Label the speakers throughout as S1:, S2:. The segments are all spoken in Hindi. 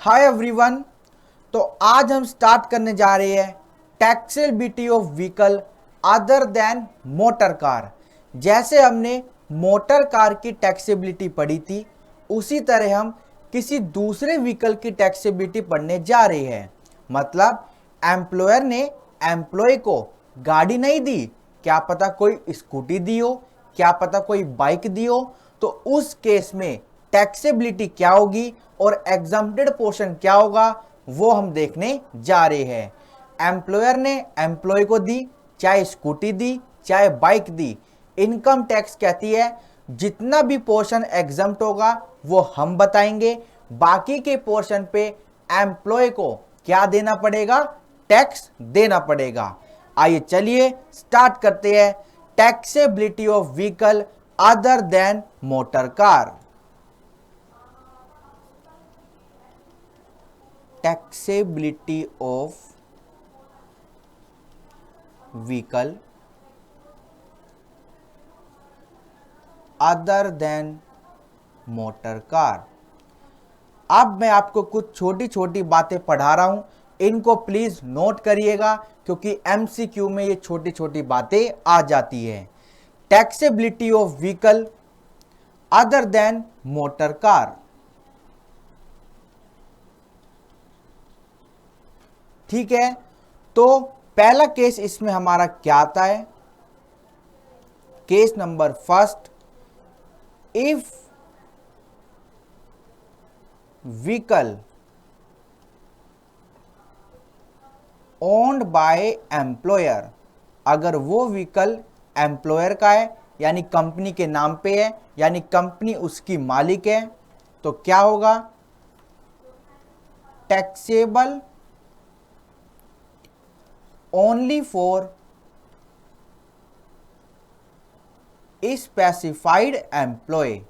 S1: Hi everyone. तो आज हम स्टार्ट करने जा रहे हैं taxability of vehicle other than motor car. जैसे हमने मोटर कार की टैक्सेबिलिटी पढ़ी थी, उसी तरह हम किसी दूसरे व्हीकल की टैक्सेबिलिटी पढ़ने जा रहे हैं। मतलब एम्प्लॉयर ने एम्प्लॉय को गाड़ी नहीं दी, क्या पता कोई स्कूटी दी हो, क्या पता कोई बाइक दी हो, तो उस केस में टैक्सेबिलिटी क्या होगी और एग्जम्प्टेड पोर्शन क्या होगा वो हम देखने जा रहे हैं। एम्प्लॉयर ने एम्प्लॉय को दी, चाहे स्कूटी दी चाहे बाइक दी, इनकम टैक्स कहती है जितना भी पोर्शन एग्जम्प्ट होगा वो हम बताएंगे, बाकी के पोर्शन पे एम्प्लॉय को क्या देना पड़ेगा, टैक्स देना पड़ेगा। आइए चलिए स्टार्ट करते हैं taxability of vehicle other than motor car. Taxability of vehicle other than motor car. अब मैं आपको कुछ छोटी छोटी बातें पढ़ा रहा हूं, इनको प्लीज नोट करिएगा क्योंकि एमसीक्यू में ये छोटी छोटी बातें आ जाती है। Taxability of vehicle other than motor car. ठीक है, तो पहला केस इसमें हमारा क्या आता है? Case number first, if vehicle owned by employer, अगर वो व्हीकल एम्प्लॉयर का है यानी कंपनी के नाम पे है, यानी कंपनी उसकी मालिक है, तो क्या होगा? Taxable only for specified employ.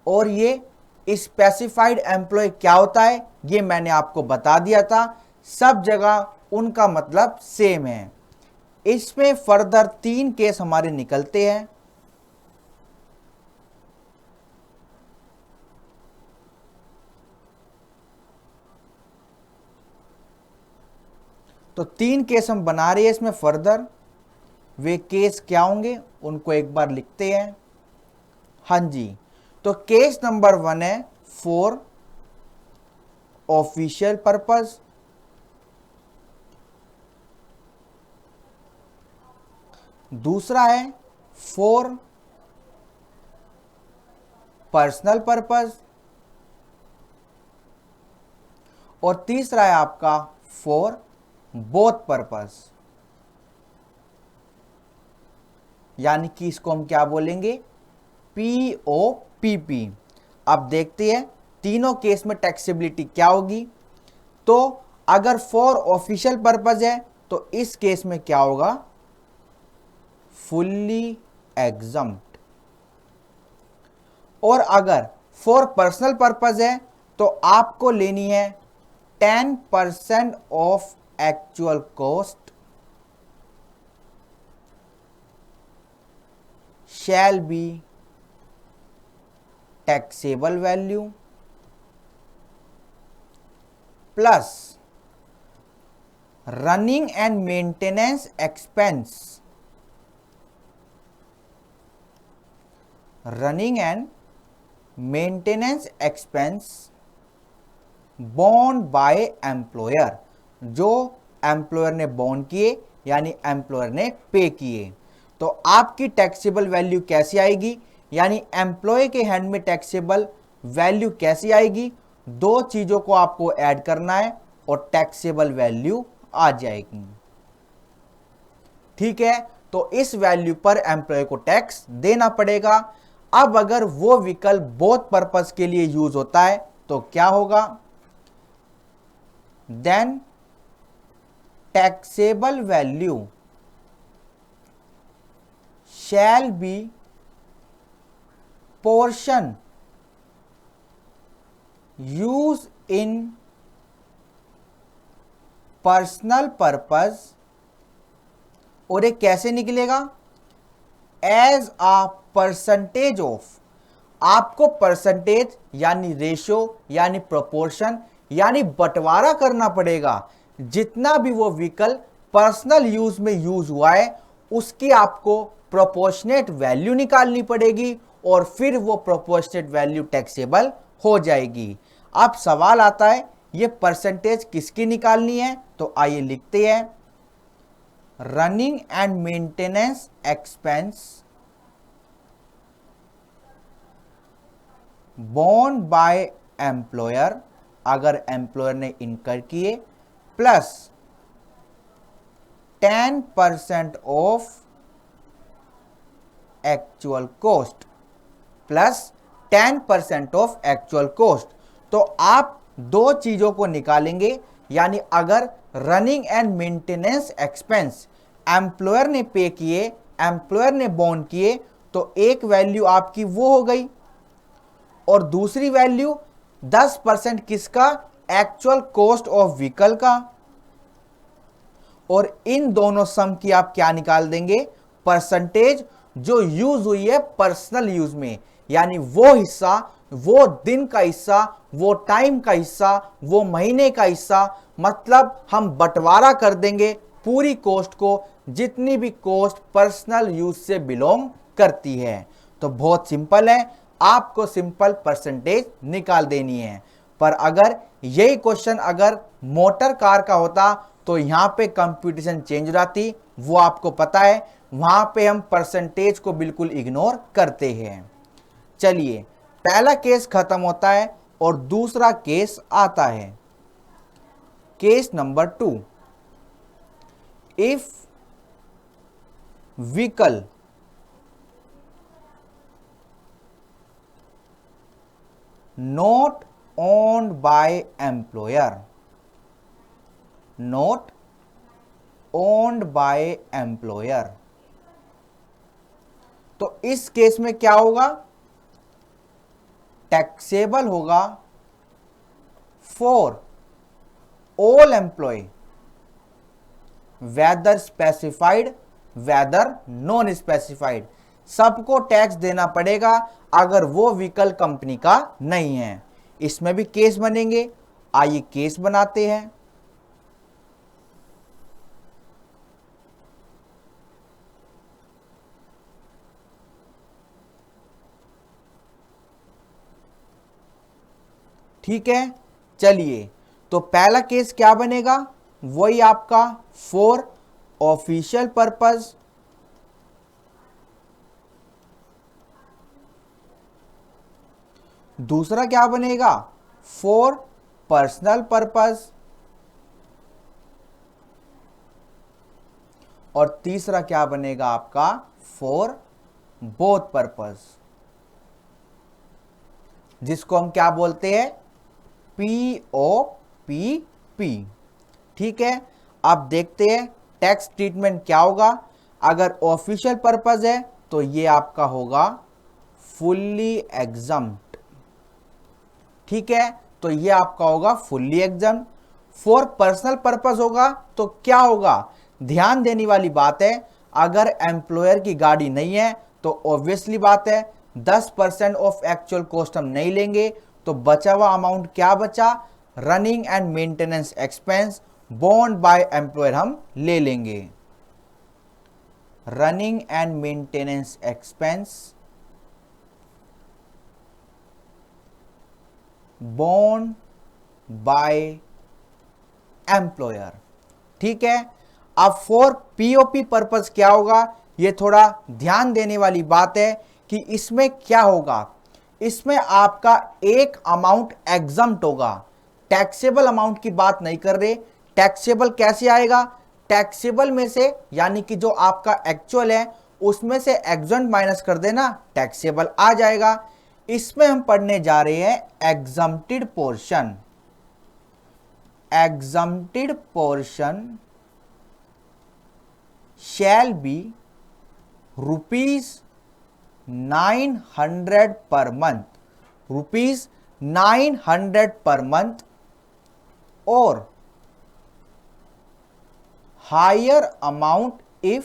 S1: और ये स्पेसिफाइड एम्प्लॉय क्या होता है ये मैंने आपको बता दिया था, सब जगह उनका मतलब सेम है। इसमें फर्दर 3 केस हमारे निकलते हैं। तो 3 केस हम बना रहे हैं इसमें फर्दर। वे केस क्या होंगे उनको एक बार लिखते हैं। हाँ जी, तो केस नंबर 1 है फॉर ऑफिशियल पर्पस। दूसरा है फॉर पर्सनल पर्पस और तीसरा है आपका फॉर बोथ पर्पस, यानी कि इसको हम क्या बोलेंगे? POPP। अब देखते हैं तीनों केस में टैक्सेबिलिटी क्या होगी। तो अगर फॉर ऑफिशियल पर्पस है तो इस केस में क्या होगा? Fully exempt. और अगर फॉर पर्सनल पर्पस है तो आपको लेनी है 10% of actual cost shall be taxable value plus running and maintenance expense. Running and maintenance expense bond by employer, जो एम्प्लॉयर ने बॉन्ड किए यानी एम्प्लॉयर ने पे किए। तो आपकी टैक्सेबल वैल्यू कैसी आएगी, यानी एम्प्लॉय के हैंड में टैक्सेबल वैल्यू कैसी आएगी? 2 चीजों को आपको ऐड करना है और टैक्सेबल वैल्यू आ जाएगी। ठीक है, तो इस वैल्यू पर एम्प्लॉय को टैक्स देना पड़ेगा। अब अगर वो व्हीकल बोथ पर्पस के लिए यूज होता है तो क्या होगा? Then taxable value shall be portion use in personal purpose. और ये कैसे निकलेगा? As a percentage of. आपको परसेंटेज यानी रेशो यानी प्रोपोर्शन यानी बंटवारा करना पड़ेगा। जितना भी वो व्हीकल पर्सनल यूज में यूज हुआ है उसकी आपको प्रोपोर्शनेट वैल्यू निकालनी पड़ेगी और फिर वो प्रोपोर्शनेट वैल्यू टैक्सेबल हो जाएगी। अब सवाल आता है ये परसेंटेज किसकी निकालनी है, तो आइए लिखते हैं running and maintenance expense borne by employer, अगर एम्प्लॉयर ने इनकर किए, plus 10% of actual cost, plus 10% of actual cost. तो आप दो चीजों को निकालेंगे, यानी अगर running and maintenance expense employer ने पे किए, एम्प्लॉयर ने बोन किए, तो एक वैल्यू आपकी वो हो गई और दूसरी वैल्यू 10% किसका, एक्चुअल कॉस्ट ऑफ व्हीकल का। और इन दोनों सम की आप क्या निकाल देंगे, परसेंटेज जो यूज हुई है पर्सनल यूज में, यानी वो हिस्सा, वो दिन का हिस्सा, वो टाइम का हिस्सा, वो महीने का हिस्सा, मतलब हम बंटवारा कर देंगे पूरी कॉस्ट को, जितनी भी कॉस्ट पर्सनल यूज से बिलोंग करती है। तो बहुत सिंपल है, आपको सिंपल परसेंटेज निकाल देनी है। पर अगर यही क्वेश्चन अगर मोटर कार का होता तो यहां पे कंप्यूटेशन चेंज हो जाती, वो आपको पता है, वहां पे हम परसेंटेज को बिल्कुल इग्नोर करते हैं। चलिए पहला केस खत्म होता है और दूसरा केस आता है, case number 2। If vehicle not owned by employer, not owned by employer, तो इस केस में क्या होगा, टैक्सेबल होगा for all employee whether specified whether non specified, सबको टैक्स देना पड़ेगा अगर वो व्हीकल कंपनी का नहीं है। इसमें भी केस बनेंगे, आइए केस बनाते हैं। ठीक है, चलिए तो पहला केस क्या बनेगा, वही आपका फॉर ऑफिशियल पर्पस, दूसरा क्या बनेगा फॉर पर्सनल पर्पस, और तीसरा क्या बनेगा आपका फॉर बोथ पर्पस, जिसको हम क्या बोलते हैं POPP। ठीक है, अब देखते हैं टैक्स ट्रीटमेंट क्या होगा। अगर ऑफिशियल पर्पस है तो ये आपका होगा फुल्ली एग्जम्प्ट। ठीक है, तो ये आपका होगा fully exempt. For personal purpose होगा तो क्या होगा, ध्यान देने वाली बात है, अगर एम्प्लॉयर की गाड़ी नहीं है तो ऑब्वियसली बात है 10% ऑफ एक्चुअल कॉस्ट हम नहीं लेंगे, तो बचा हुआ अमाउंट क्या बचा, running and maintenance expense borne by employer हम ले लेंगे। Running and maintenance expense borne by employer. ठीक है, अब फॉर पीओपी पर्पस क्या होगा, ये थोड़ा ध्यान देने वाली बात है कि इसमें क्या होगा, इसमें आपका एक अमाउंट एग्जम्प्ट होगा, टैक्सेबल अमाउंट की बात नहीं कर रहे। टैक्सेबल कैसे आएगा, टैक्सेबल में से यानी कि जो आपका एक्चुअल है उसमें से एग्जम्प्ट माइनस कर देना, टैक्सेबल आ जाएगा। इसमें हम पढ़ने जा रहे हैं exempted portion. Exempted portion shall be ₹900 per month, ₹900 per month, और higher amount if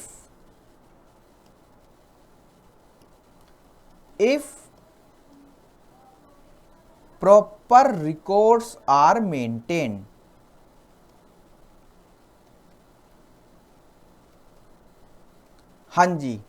S1: proper records are maintain. हाँ जी,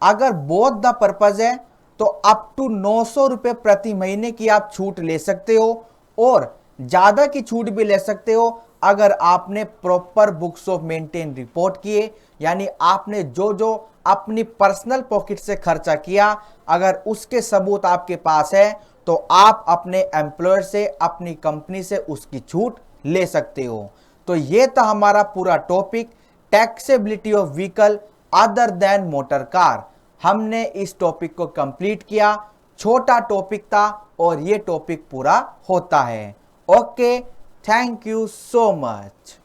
S1: अगर बोथ द पर्पज है तो अप टू 900 रुपए प्रति महीने की आप छूट ले सकते हो, और ज्यादा की छूट भी ले सकते हो अगर आपने proper books of maintain report किए, यानी आपने जो जो अपनी पर्सनल पॉकेट से खर्चा किया अगर उसके सबूत आपके पास है तो आप अपने एम्प्लॉयर से, अपनी कंपनी से उसकी छूट ले सकते हो। तो ये था हमारा पूरा topic, taxability of vehicle other than motor car. हमने इस टॉपिक को कंप्लीट किया, छोटा टॉपिक था और ये टॉपिक पूरा होता है। Okay, thank you so much.